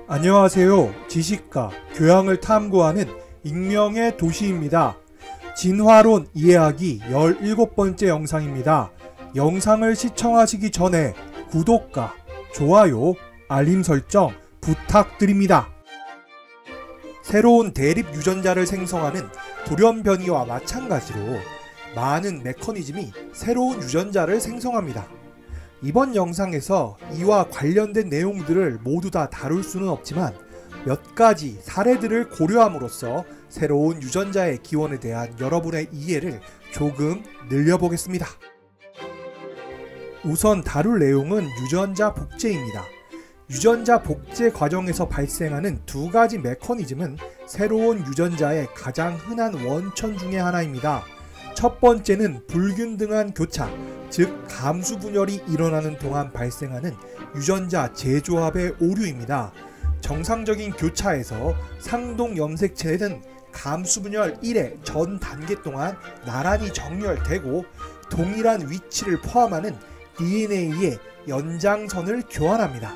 안녕하세요. 지식과 교양을 탐구하는 익명의 도시입니다. 진화론 이해하기 17번째 영상입니다. 영상을 시청하시기 전에 구독과 좋아요, 알림 설정 부탁드립니다. 새로운 대립 유전자를 생성하는 돌연변이와 마찬가지로 많은 메커니즘이 새로운 유전자를 생성합니다. 이번 영상에서 이와 관련된 내용들을 모두 다 다룰 수는 없지만 몇 가지 사례들을 고려함으로써 새로운 유전자의 기원에 대한 여러분의 이해를 조금 늘려보겠습니다. 우선 다룰 내용은 유전자 복제입니다. 유전자 복제 과정에서 발생하는 두 가지 메커니즘은 새로운 유전자의 가장 흔한 원천 중의 하나입니다. 첫 번째는 불균등한 교차, 즉 감수분열이 일어나는 동안 발생하는 유전자 재조합의 오류입니다. 정상적인 교차에서 상동 염색체는 감수분열 1의 전 단계 동안 나란히 정렬되고 동일한 위치를 포함하는 DNA의 연장선을 교환합니다.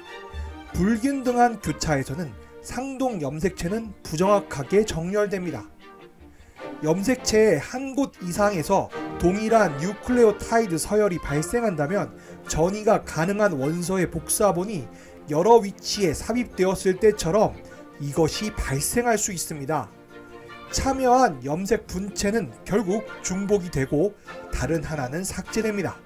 불균등한 교차에서는 상동 염색체는 부정확하게 정렬됩니다. 염색체의 한 곳 이상에서 동일한 뉴클레오타이드 서열이 발생한다면 전이가 가능한 원소의 복사본이 여러 위치에 삽입되었을 때처럼 이것이 발생할 수 있습니다. 참여한 염색 분체는 결국 중복이 되고 다른 하나는 삭제됩니다.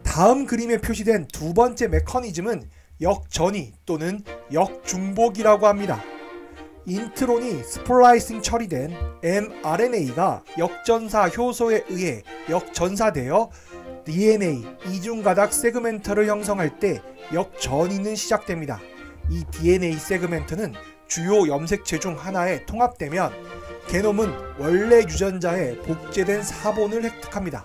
다음 그림에 표시된 두 번째 메커니즘은 역전이 또는 역중복이라고 합니다. 인트론이 스플라이싱 처리된 mRNA가 역전사 효소에 의해 역전사되어 DNA 이중가닥 세그멘트를 형성할 때 역전이는 시작됩니다. 이 DNA 세그멘트는 주요 염색체 중 하나에 통합되면 게놈은 원래 유전자의 복제된 사본을 획득합니다.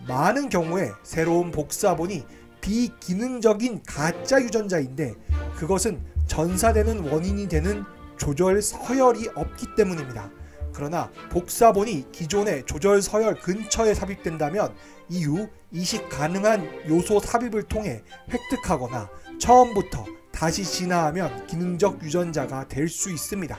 많은 경우에 새로운 복사본이 비기능적인 가짜 유전자인데 그것은 전사되는 원인이 되는 조절 서열이 없기 때문입니다. 그러나 복사본이 기존의 조절 서열 근처에 삽입된다면 이후 이식 가능한 요소 삽입을 통해 획득하거나 처음부터 다시 진화하면 기능적 유전자가 될 수 있습니다.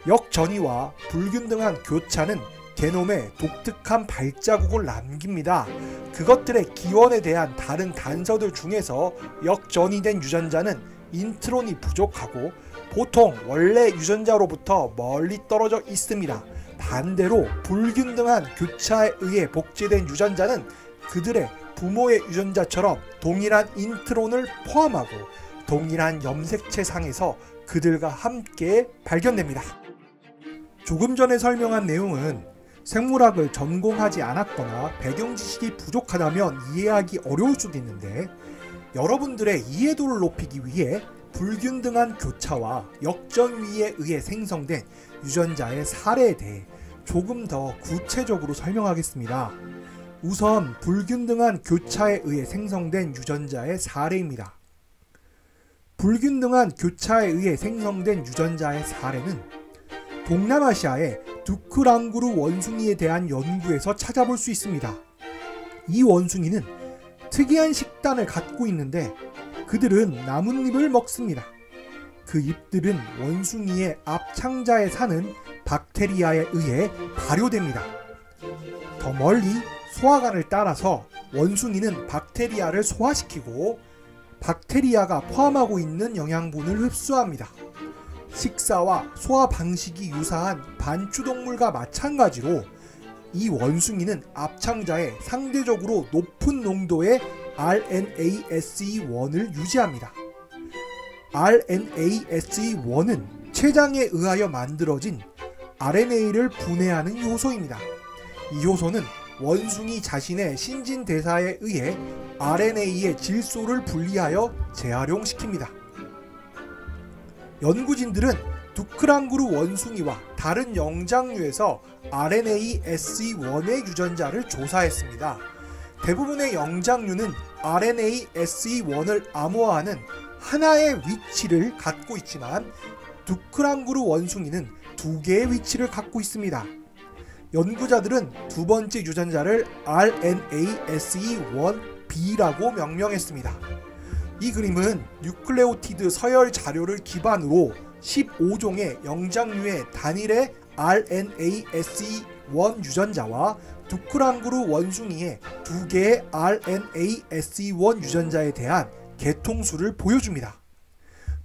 역전이와 불균등한 교차는 게놈에 독특한 발자국을 남깁니다. 그것들의 기원에 대한 다른 단서들 중에서 역전이 된 유전자는 인트론이 부족하고 보통 원래 유전자로부터 멀리 떨어져 있습니다. 반대로 불균등한 교차에 의해 복제된 유전자는 그들의 부모의 유전자처럼 동일한 인트론을 포함하고 동일한 염색체 상에서 그들과 함께 발견됩니다. 조금 전에 설명한 내용은 생물학을 전공하지 않았거나 배경 지식이 부족하다면 이해하기 어려울 수도 있는데 여러분들의 이해도를 높이기 위해 불균등한 교차와 역전위에 의해 생성된 유전자의 사례에 대해 조금 더 구체적으로 설명하겠습니다. 우선 불균등한 교차에 의해 생성된 유전자의 사례입니다. 불균등한 교차에 의해 생성된 유전자의 사례는 동남아시아의 두크랑구르 원숭이에 대한 연구에서 찾아볼 수 있습니다. 이 원숭이는 특이한 식단을 갖고 있는데 그들은 나뭇잎을 먹습니다. 그 잎들은 원숭이의 앞창자에 사는 박테리아에 의해 발효됩니다. 더 멀리 소화관을 따라서 원숭이는 박테리아를 소화시키고 박테리아가 포함하고 있는 영양분을 흡수합니다. 식사와 소화 방식이 유사한 반추동물과 마찬가지로 이 원숭이는 앞창자에 상대적으로 높은 농도의 RNASE1을 유지합니다. RNASE1은 췌장에 의하여 만들어진 RNA를 분해하는 효소입니다. 이 효소는 원숭이 자신의 신진대사에 의해 RNA의 질소를 분리하여 재활용시킵니다. 연구진들은 두크랑구르 원숭이와 다른 영장류에서 RNASE1의 유전자를 조사했습니다. 대부분의 영장류는 RNASE1을 암호화하는 하나의 위치를 갖고 있지만 두크랑구르 원숭이는 두 개의 위치를 갖고 있습니다. 연구자들은 두 번째 유전자를 RNASE1B라고 명명했습니다. 이 그림은 뉴클레오티드 서열 자료를 기반으로 15종의 영장류의 단일의 RNA-SE1 유전자와 두크랑그루 원숭이의 2개의 RNA-SE1 유전자에 대한 개통수를 보여줍니다.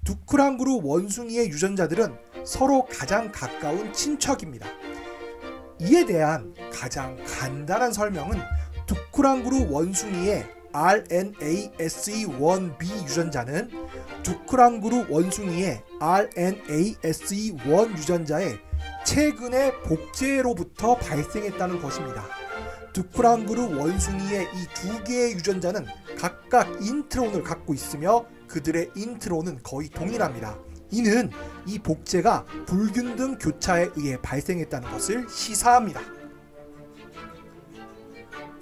두크랑그루 원숭이의 유전자들은 서로 가장 가까운 친척입니다. 이에 대한 가장 간단한 설명은 두크랑그루 원숭이의 RNA-SE1B 유전자는 두크랑그루 원숭이의 RNA-SE1 유전자의 최근의 복제로부터 발생했다는 것입니다. 두크랑그루 원숭이의 이 2개의 유전자는 각각 인트론을 갖고 있으며 그들의 인트론은 거의 동일합니다. 이는 이 복제가 불균등 교차에 의해 발생했다는 것을 시사합니다.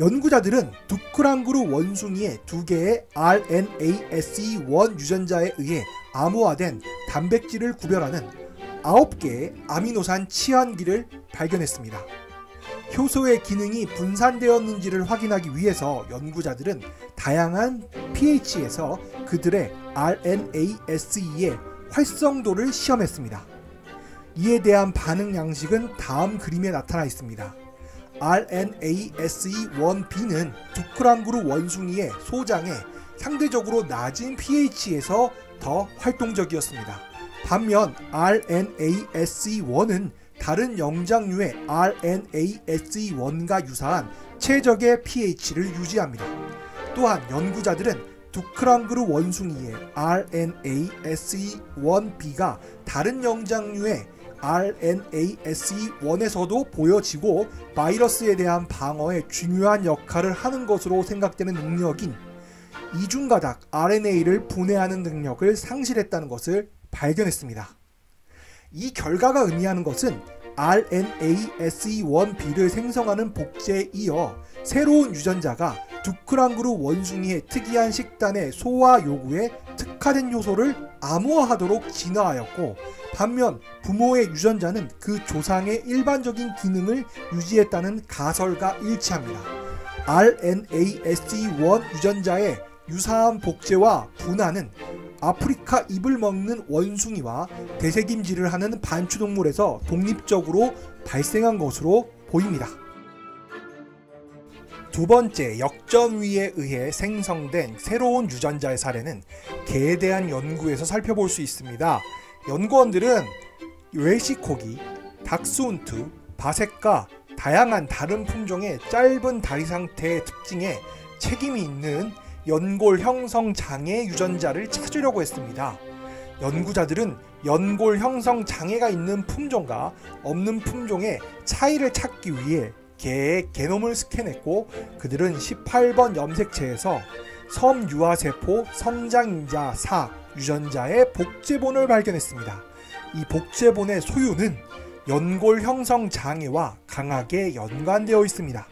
연구자들은 두크랑그루 원숭이의 2개의 RNA-SE1 유전자에 의해 암호화된 단백질을 구별하는 9개의 아미노산 치환기를 발견했습니다. 효소의 기능이 분산되었는지를 확인하기 위해서 연구자들은 다양한 pH에서 그들의 RNA-SE의 활성도를 시험했습니다. 이에 대한 반응 양식은 다음 그림에 나타나 있습니다. RNA-SE1B는 두크랑그루 원숭이의 소장에 상대적으로 낮은 pH에서 더 활동적이었습니다. 반면 RNA-SE1은 다른 영장류의 RNA-SE1과 유사한 최적의 pH를 유지합니다. 또한 연구자들은 두크랑그루 원숭이의 RNA-SE1B가 다른 영장류의 RNA-SE1에서도 보여지고 바이러스에 대한 방어에 중요한 역할을 하는 것으로 생각되는 능력인 이중가닥 RNA를 분해하는 능력을 상실했다는 것을 발견했습니다. 이 결과가 의미하는 것은 RNA-SE1B를 생성하는 복제에 이어 새로운 유전자가 두크랑그루 원숭이의 특이한 식단의 소화 요구에 특화된 요소를 암호화하도록 진화하였고, 반면 부모의 유전자는 그 조상의 일반적인 기능을 유지했다는 가설과 일치합니다. RNA-SE1 유전자의 유사한 복제와 분화는 아프리카 잎을 먹는 원숭이와 대세김질을 하는 반추동물에서 독립적으로 발생한 것으로 보입니다. 두 번째, 역전위에 의해 생성된 새로운 유전자의 사례는 개에 대한 연구에서 살펴볼 수 있습니다. 연구원들은 웰시코기, 닥스훈트, 바색과 다양한 다른 품종의 짧은 다리 상태의 특징에 책임이 있는 연골 형성 장애 유전자를 찾으려고 했습니다. 연구자들은 연골 형성 장애가 있는 품종과 없는 품종의 차이를 찾기 위해 개의 게놈을 스캔했고, 그들은 18번 염색체에서 섬유화세포 성장인자 4 유전자의 복제본을 발견했습니다. 이 복제본의 소유는 연골 형성 장애와 강하게 연관되어 있습니다.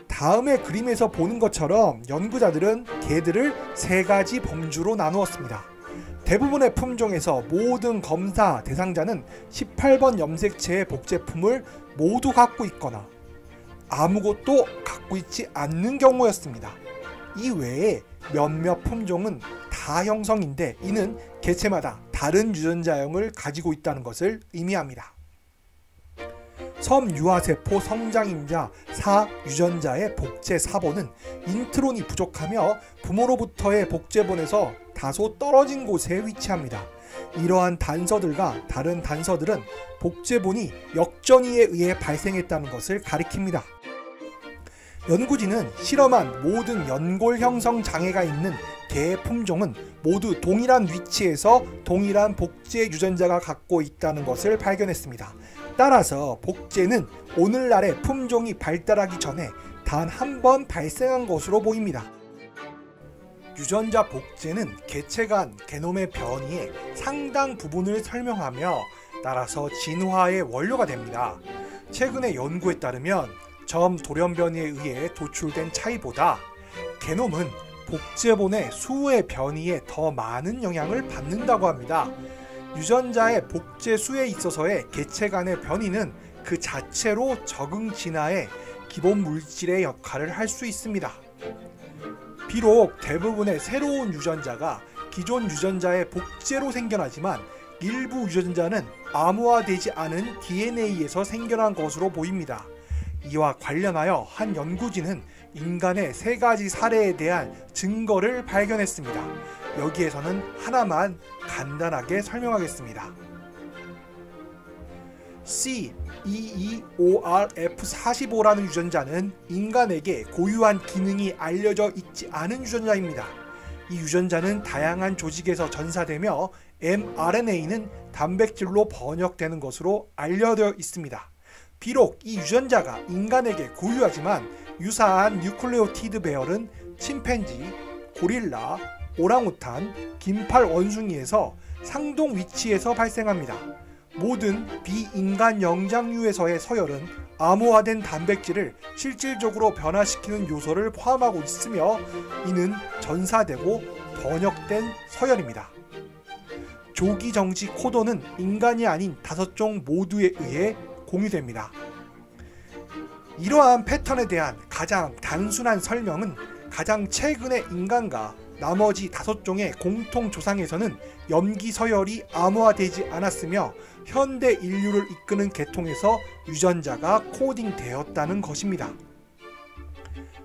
다음의 그림에서 보는 것처럼 연구자들은 개들을 3가지 범주로 나누었습니다. 대부분의 품종에서 모든 검사 대상자는 18번 염색체의 복제품을 모두 갖고 있거나 아무것도 갖고 있지 않는 경우였습니다. 이 외에 몇몇 품종은 다형성인데 이는 개체마다 다른 유전자형을 가지고 있다는 것을 의미합니다. 섬유화세포 성장인자 4 유전자의 복제 사본은 인트론이 부족하며 부모로부터의 복제본에서 다소 떨어진 곳에 위치합니다. 이러한 단서들과 다른 단서들은 복제본이 역전위에 의해 발생했다는 것을 가리킵니다. 연구진은 실험한 모든 연골 형성 장애가 있는 개 품종은 모두 동일한 위치에서 동일한 복제 유전자가 갖고 있다는 것을 발견했습니다. 따라서 복제는 오늘날의 품종이 발달하기 전에 단 한 번 발생한 것으로 보입니다. 유전자 복제는 개체 간 게놈의 변이의 상당 부분을 설명하며 따라서 진화의 원료가 됩니다. 최근의 연구에 따르면 점 돌연변이에 의해 도출된 차이보다 게놈은 복제본의 수의 변이에 더 많은 영향을 받는다고 합니다. 유전자의 복제 수에 있어서의 개체 간의 변이는 그 자체로 적응 진화의 기본 물질의 역할을 할 수 있습니다. 비록 대부분의 새로운 유전자가 기존 유전자의 복제로 생겨나지만 일부 유전자는 암호화되지 않은 DNA에서 생겨난 것으로 보입니다. 이와 관련하여 한 연구진은 인간의 3가지 사례에 대한 증거를 발견했습니다. 여기에서는 하나만 간단하게 설명하겠습니다. C22ORF45라는 유전자는 인간에게 고유한 기능이 알려져 있지 않은 유전자입니다. 이 유전자는 다양한 조직에서 전사되며 mRNA는 단백질로 번역되는 것으로 알려져 있습니다. 비록 이 유전자가 인간에게 고유하지만 유사한 뉴클레오티드 배열은 침팬지, 고릴라, 오랑우탄, 긴팔 원숭이에서 상동 위치에서 발생합니다. 모든 비인간 영장류에서의 서열은 암호화된 단백질을 실질적으로 변화시키는 요소를 포함하고 있으며 이는 전사되고 번역된 서열입니다. 조기정지 코도는 인간이 아닌 5종 모두에 의해 공유됩니다. 이러한 패턴에 대한 가장 단순한 설명은 가장 최근의 인간과 나머지 5종의 공통 조상에서는 염기 서열이 암호화되지 않았으며 현대 인류를 이끄는 계통에서 유전자가 코딩되었다는 것입니다.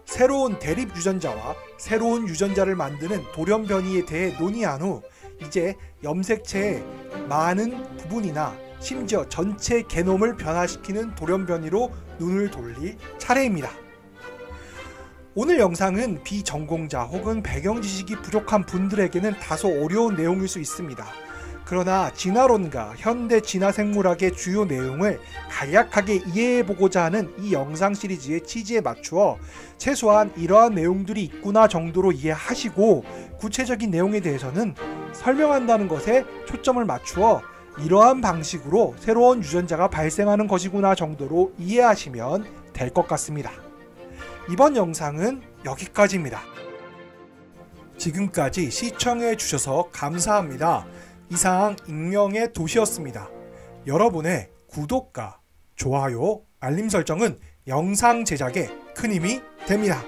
새로운 대립 유전자와 새로운 유전자를 만드는 돌연변이에 대해 논의한 후 이제 염색체의 많은 부분이나 심지어 전체 게놈을 변화시키는 돌연변이로 눈을 돌릴 차례입니다. 오늘 영상은 비전공자 혹은 배경 지식이 부족한 분들에게는 다소 어려운 내용일 수 있습니다. 그러나 진화론과 현대 진화생물학의 주요 내용을 간략하게 이해해보고자 하는 이 영상 시리즈의 취지에 맞추어 최소한 이러한 내용들이 있구나 정도로 이해하시고 구체적인 내용에 대해서는 설명한다는 것에 초점을 맞추어 이러한 방식으로 새로운 유전자가 발생하는 것이구나 정도로 이해하시면 될 것 같습니다. 이번 영상은 여기까지입니다. 지금까지 시청해 주셔서 감사합니다. 이상 익명의 도시였습니다. 여러분의 구독과 좋아요, 알림 설정은 영상 제작에 큰 힘이 됩니다.